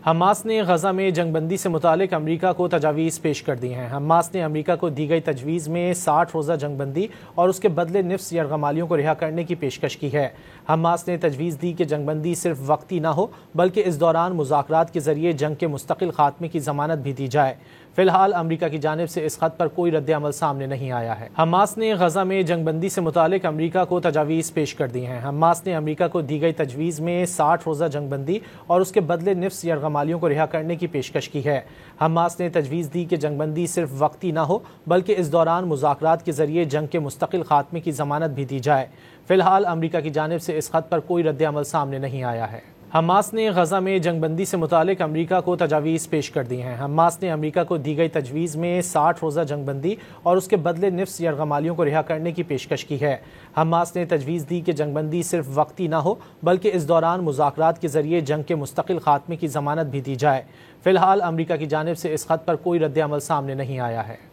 Hamas نے غزہ میں جنگ بندی سے متعلق امریکہ کو تجاویز پیش کر دی ہیں۔ حماس نے امریکہ کو دی گئی تجویز میں 60 روزہ جنگ بندی اور اس کے بدلے نفس یرغمالیوں کو رہا کرنے کی پیشکش کی ہے۔ حماس نے تجویز دی کہ جنگ بندی صرف وقتی نہ ہو بلکہ اس دوران مذاکرات کے ذریعے جنگ کے مستقل خاتمے کی ضمانت بھی دی جائے۔ فی الحال امریکہ کی جانب سے اس خط پر کوئی رد عمل سامنے نہیں آیا ہے۔ حماس نے غزہ میں جنگ بندی سے متعلق امریکہ کو تجاویز پیش کر دی ہیں۔ حماس نے امریکہ کو دی گئی تجویز میں 60 روزہ جنگ بندی اور اس کے بدلے نفس یرغمالیوں کو رہا کرنے کی پیشکش کی ہے۔ حماس نے تجویز دی کہ جنگ بندی صرف وقتی نہ ہو بلکہ اس دوران مذاکرات کے ذریعے جنگ کے مستقل خاتمے کی ضمانت بھی دی جائے۔ فی الحال امریکہ کی جانب سے اس خط پر کوئی رد عمل سامنے نہیں آیا ہے۔ حماس نے غزہ میں جنگ بندی سے متعلق امریکہ کو تجاویز پیش کر دی ہیں۔ حماس نے امریکہ کو دی گئی تجویز میں 60 روزہ جنگ بندی اور اس کے بدلے نفس یرغمالیوں کو رہا کرنے کی پیشکش کی ہے۔ حماس نے تجویز دی کہ جنگ بندی صرف وقتی نہ ہو بلکہ اس دوران مذاکرات کے ذریعے جنگ کے مستقل خاتمے کی ضمانت بھی دی جائے۔ فی الحال امریکہ کی جانب سے اس خط پر کوئی رد عمل سامنے نہیں آیا ہے۔